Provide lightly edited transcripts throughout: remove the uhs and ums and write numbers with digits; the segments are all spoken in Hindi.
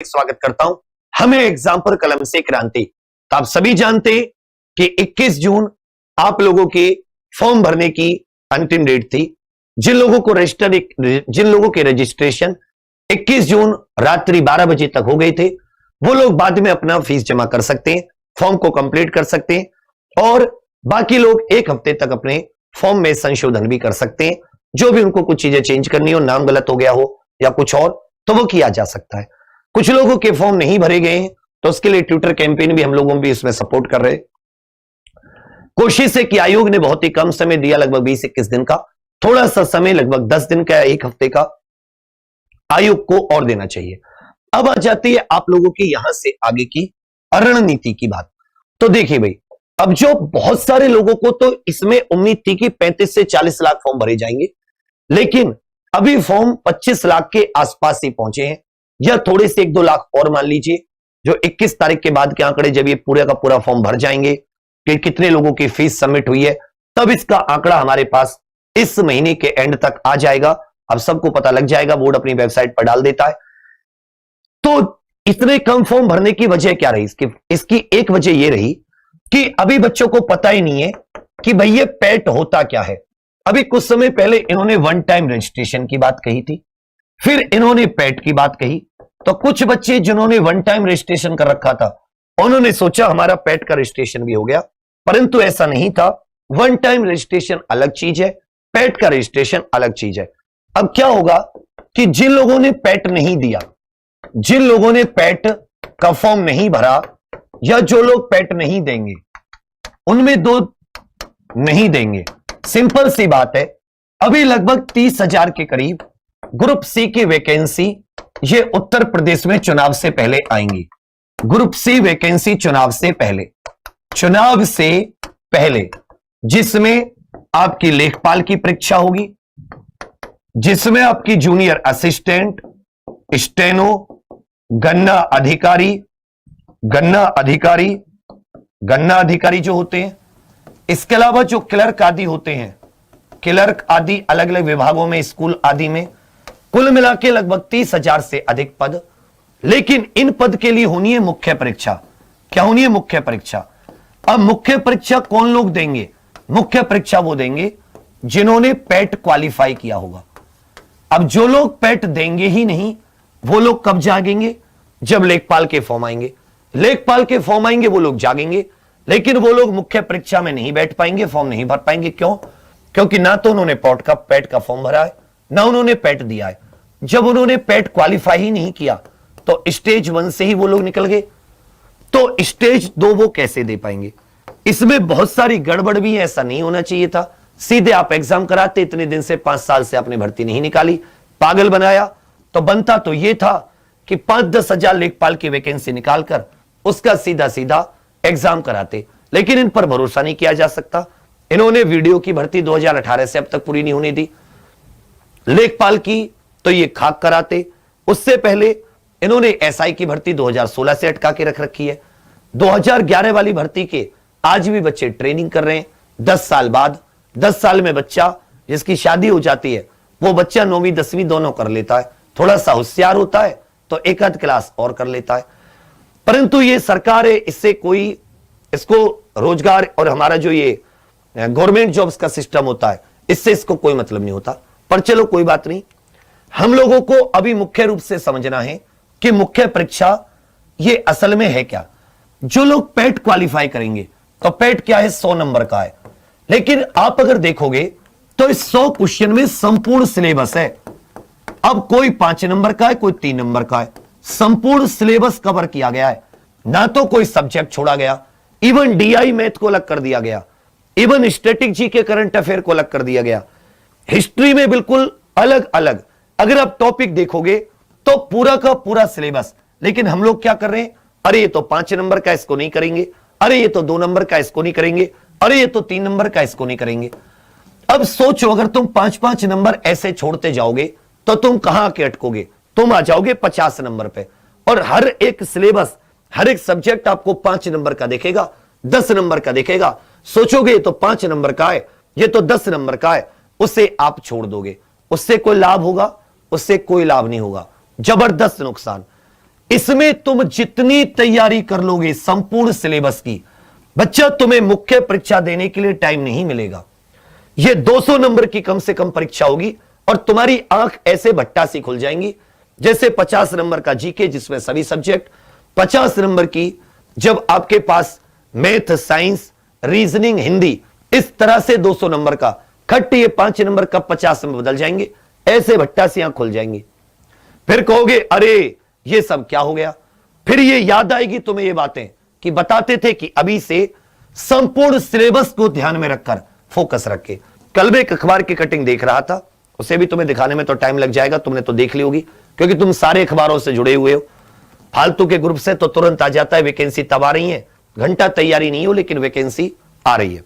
स्वागत करता हूं। हमें एग्जाम पर कलम से क्रांति। तो आप सभी जानते हैं कि 21 जून आप लोगों के फॉर्म भरने की अंतिम डेट थी। जिन लोगों के रजिस्ट्रेशन 21 जून रात्रि 12 बजे तक हो गए थे, वो लोग बाद में अपना फीस जमा कर सकते हैं, फॉर्म को कंप्लीट कर सकते हैं और बाकी लोग एक हफ्ते तक अपने फॉर्म में संशोधन भी कर सकते हैं। जो भी उनको कुछ चीजें चेंज करनी हो, नाम गलत हो गया हो या कुछ और, तो वो किया जा सकता है। कुछ लोगों के फॉर्म नहीं भरे गए हैं, तो उसके लिए ट्विटर कैंपेन भी हम लोगों भी इसमें सपोर्ट कर रहे हैं। कोशिश है कि आयोग ने बहुत ही कम समय दिया, लगभग 20-21 दिन का, थोड़ा सा समय लगभग 10 दिन का, एक हफ्ते का आयोग को और देना चाहिए। अब आ जाती है आप लोगों की यहां से आगे की रणनीति की बात। तो देखिए भाई, अब जो बहुत सारे लोगों को तो इसमें उम्मीद थी कि 35 से 40 लाख फॉर्म भरे जाएंगे, लेकिन अभी फॉर्म 25 लाख के आसपास ही पहुंचे हैं, या थोड़े से 1-2 लाख और मान लीजिए। जो 21 तारीख के बाद के आंकड़े जब ये पूरा का पूरा फॉर्म भर जाएंगे कि कितने लोगों की फीस सबमिट हुई है, तब इसका आंकड़ा हमारे पास इस महीने के एंड तक आ जाएगा। अब सबको पता लग जाएगा, बोर्ड अपनी वेबसाइट पर डाल देता है। तो इतने कम फॉर्म भरने की वजह क्या रही? इसकी एक वजह यह रही कि अभी बच्चों को पता ही नहीं है कि भाई ये पैट होता क्या है। अभी कुछ समय पहले इन्होंने वन टाइम रजिस्ट्रेशन की बात कही थी, फिर इन्होंने पैट की बात कही। तो कुछ बच्चे जिन्होंने वन टाइम रजिस्ट्रेशन कर रखा था, उन्होंने सोचा हमारा पैट का रजिस्ट्रेशन भी हो गया, परंतु ऐसा नहीं था। वन टाइम रजिस्ट्रेशन अलग चीज है, पैट का रजिस्ट्रेशन अलग चीज है। अब क्या होगा कि जिन लोगों ने पैट नहीं दिया, जिन लोगों ने पैट का फॉर्म नहीं भरा, या जो लोग पैट नहीं देंगे, उनमें दो नहीं देंगे। सिंपल सी बात है, अभी लगभग 30,000 के करीब ग्रुप सी की वैकेंसी ये उत्तर प्रदेश में चुनाव से पहले आएंगी। ग्रुप सी वैकेंसी चुनाव से पहले, जिसमें आपकी लेखपाल की परीक्षा होगी, जिसमें आपकी जूनियर असिस्टेंट, स्टेनो, गन्ना अधिकारी जो होते हैं, इसके अलावा जो क्लर्क आदि होते हैं, क्लर्क आदि अलग अलग विभागों में, स्कूल आदि में, कुल मिला के लगभग 30,000 से अधिक पद। लेकिन इन पद के लिए होनी है मुख्य परीक्षा। क्या होनी है? मुख्य परीक्षा। अब मुख्य परीक्षा कौन लोग देंगे? मुख्य परीक्षा वो देंगे जिन्होंने पैट क्वालिफाई किया होगा। अब जो लोग पैट देंगे ही नहीं, वो लोग कब जागेंगे? जब लेखपाल के फॉर्म आएंगे। लेखपाल के फॉर्म आएंगे, वो लोग जागेंगे, लेकिन वो लोग मुख्य परीक्षा में नहीं बैठ पाएंगे, फॉर्म नहीं भर पाएंगे। क्यों? क्योंकि ना तो उन्होंने पैट का फॉर्म भरा है, ना उन्होंने पैट दिया है। जब उन्होंने पैट क्वालिफाई ही नहीं किया, तो स्टेज 1 से ही वो लोग निकल गए, तो स्टेज 2 वो कैसे दे पाएंगे? इसमें बहुत सारी गड़बड़ भी है, ऐसा नहीं होना चाहिए था। सीधे आप एग्जाम कराते, इतने दिन से 5 साल से आपने भर्ती नहीं निकाली, पागल बनाया। तो बनता तो यह था कि 5-10 हजार लेखपाल की वैकेंसी निकालकर उसका सीधा सीधा एग्जाम कराते, लेकिन इन पर भरोसा नहीं किया जा सकता। इन्होंने वीडियो की भर्ती 2018 से अब तक पूरी नहीं होने दी, लेखपाल की तो ये खाक कराते। उससे पहले इन्होंने एसआई की भर्ती 2016 से अटका के रख रखी है। 2011 वाली भर्ती के आज भी बच्चे ट्रेनिंग कर रहे हैं। 10 साल बाद, 10 साल में बच्चा जिसकी शादी हो जाती है, वो बच्चा 9वीं 10वीं दोनों कर लेता है। थोड़ा सा होशियार होता है तो एक आध क्लास और कर लेता है। परंतु ये सरकार है, इससे कोई इसको रोजगार और हमारा जो ये गवर्नमेंट जॉब्स का सिस्टम होता है, इससे इसको कोई मतलब नहीं होता। पर चलो कोई बात नहीं, हम लोगों को अभी मुख्य रूप से समझना है कि मुख्य परीक्षा ये असल में है क्या। जो लोग पैट क्वालिफाई करेंगे, तो पैट क्या है? 100 नंबर का है। लेकिन आप अगर देखोगे तो इस 100 क्वेश्चन में संपूर्ण सिलेबस है। अब कोई 5 नंबर का है, कोई 3 नंबर का है, संपूर्ण सिलेबस कवर किया गया है। ना तो कोई सब्जेक्ट छोड़ा गया, इवन डीआई मैथ को अलग कर दिया गया, इवन स्टैटिक जी के करंट अफेयर को अलग कर दिया गया, हिस्ट्री में बिल्कुल अलग अलग। अगर आप टॉपिक देखोगे तो पूरा का पूरा सिलेबस। लेकिन हम लोग क्या कर रहे हैं? अरे ये तो 5 नंबर का, इसको नहीं करेंगे। अरे ये तो 2 नंबर का, इसको नहीं करेंगे। अरे ये तो 3 नंबर का, इसको नहीं करेंगे। अब सोचो, अगर तुम 5-5 नंबर ऐसे छोड़ते जाओगे तो तुम कहां आके अटकोगे? तुम आ जाओगे 50 नंबर पे। और हर एक सिलेबस, हर एक सब्जेक्ट आपको 5 नंबर का देखेगा, 10 नंबर का देखेगा। सोचोगे ये तो 5 नंबर का है, ये तो 10 नंबर का है, उसे आप छोड़ दोगे। उससे कोई लाभ होगा? उससे कोई लाभ नहीं होगा, जबरदस्त नुकसान। इसमें तुम जितनी तैयारी कर लोगे संपूर्ण सिलेबस की, बच्चा तुम्हें मुख्य परीक्षा देने के लिए टाइम नहीं मिलेगा। यह 200 नंबर की कम से कम परीक्षा होगी और तुम्हारी आंख ऐसे भट्टा सी खुल जाएंगी जैसे 50 नंबर का जीके जिसमें सभी सब्जेक्ट, 50 नंबर की जब आपके पास मैथ, साइंस, रीजनिंग, हिंदी, इस तरह से 200 नंबर का खट्ट ये 5 नंबर का 50 नंबर बदल जाएंगे, ऐसे भट्टा सी आंख खुल जाएंगी। फिर कहोगे अरे ये सब क्या हो गया। फिर ये याद आएगी तुम्हें ये बातें कि बताते थे कि अभी से संपूर्ण सिलेबस को ध्यान में रखकर फोकस रख के। कल मैं एक अखबार की कटिंग देख रहा था, उसे भी तुम्हें दिखाने में तो टाइम लग जाएगा, तुमने तो देख ली होगी क्योंकि तुम सारे अखबारों से जुड़े हुए हो। फालतू के ग्रुप से तो तुरंत आ जाता है वैकेंसी तब आ रही है, घंटा तैयारी नहीं हो लेकिन वैकेंसी आ रही है।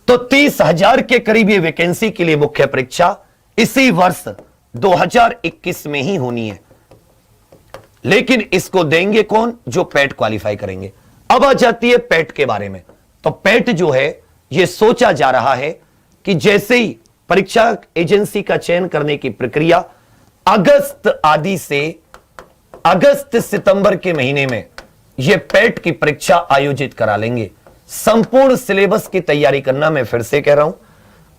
तो 30,000 के करीब ये वैकेंसी के लिए मुख्य परीक्षा इसी वर्ष 2021 में ही होनी है। लेकिन इसको देंगे कौन? जो पैट क्वालिफाई करेंगे। अब आ जाती है पैट के बारे में। तो पैट जो है यह सोचा जा रहा है कि जैसे ही परीक्षा एजेंसी का चयन करने की प्रक्रिया अगस्त आदि से अगस्त सितंबर के महीने में यह पैट की परीक्षा आयोजित करा लेंगे। संपूर्ण सिलेबस की तैयारी करना, मैं फिर से कह रहा हूं,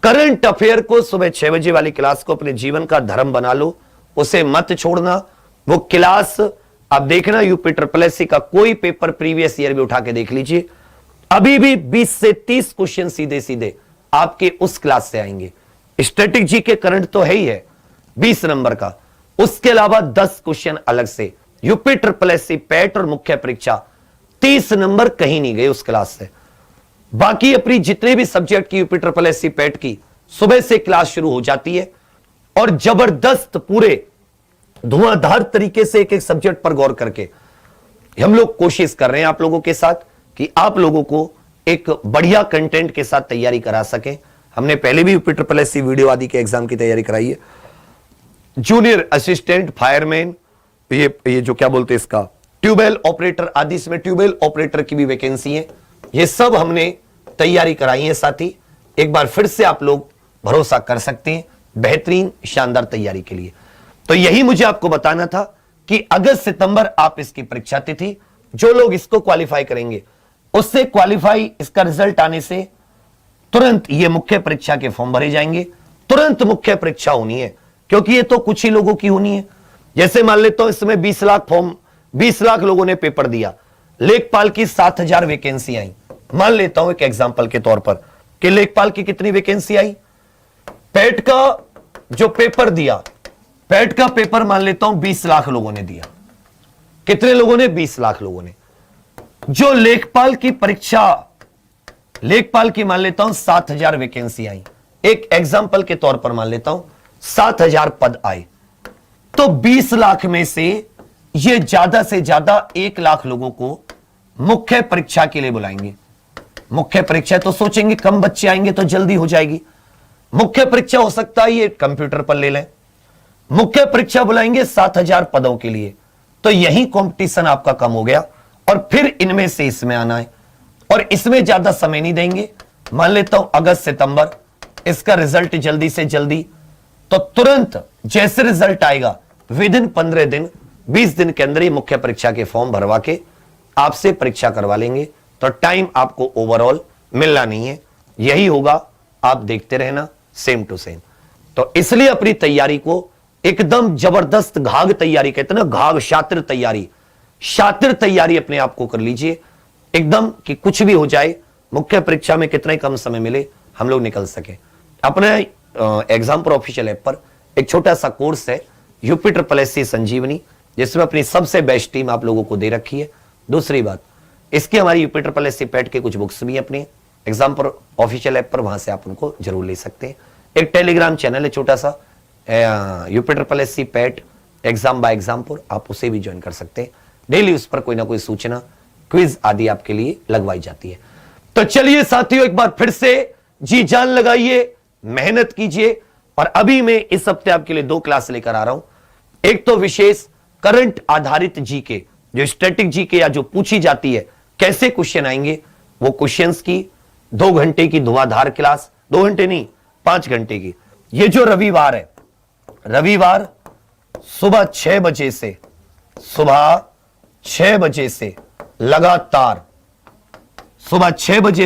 करंट अफेयर को सुबह 6 बजे वाली क्लास को अपने जीवन का धर्म बना लो, उसे मत छोड़ना। वो क्लास अब देखना, यूपी SSS का कोई पेपर प्रीवियस ईयर भी उठा के देख लीजिए, अभी भी 20 से 30 क्वेश्चन सीधे सीधे आपके उस क्लास से आएंगे। स्टैटिक जी के करंट तो है ही है 20 नंबर का, उसके अलावा 10 क्वेश्चन अलग से। यूपी SSS पैट और मुख्य परीक्षा 30 नंबर कहीं नहीं गए उस क्लास से। बाकी अपनी जितने भी सब्जेक्ट की यूपी SSS पैट की सुबह से क्लास शुरू हो जाती है और जबरदस्त पूरे धुआंधार तरीके से एक एक सब्जेक्ट पर गौर करके हम लोग कोशिश कर रहे हैं आप लोगों के साथ कि आप लोगों को एक बढ़िया कंटेंट के साथ तैयारी करा सकें। हमने पहले भी यूपी SSS वीडियो आदि के एग्जाम की तैयारी कराई है। जूनियर असिस्टेंट, फायरमैन, ये जो क्या बोलते हैं इसका, ट्यूबवेल ऑपरेटर आदि, इसमें ट्यूबवेल ऑपरेटर की भी वैकेंसी है। ये सब हमने तैयारी कराई है साथी। एक बार फिर से आप लोग भरोसा कर सकते हैं बेहतरीन शानदार तैयारी के लिए। तो यही मुझे आपको बताना था कि अगस्त सितंबर आप इसकी परीक्षा तिथि, जो लोग इसको क्वालिफाई करेंगे उससे क्वालिफाई, इसका रिजल्ट आने से तुरंत ये मुख्य परीक्षा के फॉर्म भरे जाएंगे, तुरंत मुख्य परीक्षा होनी है क्योंकि ये तो कुछ ही लोगों की होनी है। जैसे मान लेता हूं इसमें 20 लाख फॉर्म, 20 लाख लोगों ने पेपर दिया, लेखपाल की 7,000 वैकेंसी आई। मान लेता हूं एक एग्जांपल के तौर पर कि लेखपाल की कितनी वैकेंसी आई। पैट का जो पेपर दिया, पैट का पेपर मान लेता हूं 20 लाख लोगों ने दिया। कितने लोगों ने? 20 लाख लोगों ने। जो लेखपाल की परीक्षा, लेखपाल की मान लेता हूं 7,000 वैकेंसी आई। एक एग्जांपल के तौर पर मान लेता हूं 7,000 पद आए, तो 20 लाख में से ये ज्यादा से ज्यादा 1 लाख लोगों को मुख्य परीक्षा के लिए बुलाएंगे। मुख्य परीक्षा तो सोचेंगे कम बच्चे आएंगे तो जल्दी हो जाएगी। मुख्य परीक्षा हो सकता है ये कंप्यूटर पर ले लें। मुख्य परीक्षा बुलाएंगे 7,000 पदों के लिए, तो यही कंपटीशन आपका कम हो गया और फिर इनमें से इसमें आना है और इसमें ज्यादा समय नहीं देंगे। मान लेता हूं अगस्त सितंबर, इसका रिजल्ट जल्दी से जल्दी, तो तुरंत जैसे रिजल्ट आएगा विद इन 15 दिन 20 दिन के अंदर ही मुख्य परीक्षा के फॉर्म भरवा के आपसे परीक्षा करवा लेंगे। तो टाइम आपको ओवरऑल मिलना नहीं है, यही होगा, आप देखते रहना सेम टू सेम। तो इसलिए अपनी तैयारी को एकदम जबरदस्त घाघ तैयारी कहते हैं ना, घाघ शातिर तैयारी, शातिर तैयारी अपने आप को कर लीजिए एकदम कि कुछ भी हो जाए मुख्य परीक्षा में कितना ही कम समय मिले हम लोग निकल सके। अपने एग्जाम्पल ऑफिशियल ऐप पर एक छोटा सा कोर्स है यूपी SSS संजीवनी, जिसमें अपनी सबसे बेस्ट टीम आप लोगों को दे रखी है। दूसरी बात, इसकी हमारी यूपी SSS पैट के कुछ बुक्स भी अपने एग्जाम्पल ऑफिशियल ऐप पर, वहां से आप उनको जरूर ले सकते हैं। एक टेलीग्राम चैनल है छोटा सा UP SSS PAT exam by example, आप उसे भी ज्वाइन कर सकते हैं। डेली उस पर कोई ना कोई सूचना, क्विज आदि आपके लिए लगवाई जाती है। तो चलिए साथियों, एक बार फिर से जी जान लगाइए, मेहनत कीजिए। और अभी मैं इस हफ्ते आपके लिए 2 क्लास लेकर आ रहा हूं। एक तो विशेष करंट आधारित जीके, जो स्टैटिक जीके या जो पूछी जाती है कैसे क्वेश्चन आएंगे, वो क्वेश्चंस की 2 घंटे की धुआंधार क्लास, 2 घंटे नहीं 5 घंटे की। ये जो रविवार है, रविवार सुबह 6 बजे से सुबह 6 बजे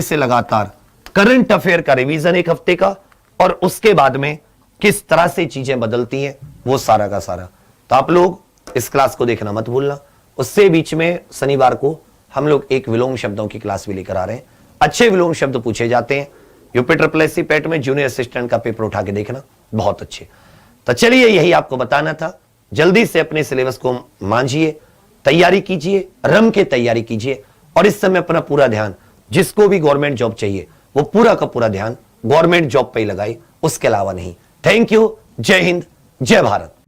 से लगातार करंट अफेयर का रिवीजन एक हफ्ते का, और उसके बाद में किस तरह से चीजें बदलती हैं वो सारा का सारा। तो आप लोग इस क्लास को देखना मत भूलना। उससे बीच में शनिवार को हम लोग एक विलोम शब्दों की क्लास भी लेकर आ रहे हैं। अच्छे विलोम शब्द पूछे जाते हैं। यूपी ट्रिपल पैट में जूनियर असिस्टेंट का पेपर उठा के देखना, बहुत अच्छे। तो चलिए, यही आपको बताना था। जल्दी से अपने सिलेबस को मांझिए, तैयारी कीजिए, रम के तैयारी कीजिए, और इस समय अपना पूरा ध्यान, जिसको भी गवर्नमेंट जॉब चाहिए वो पूरा का पूरा ध्यान गवर्नमेंट जॉब पे ही लगाए, उसके अलावा नहीं। Thank you. जय हिंद, जय भारत।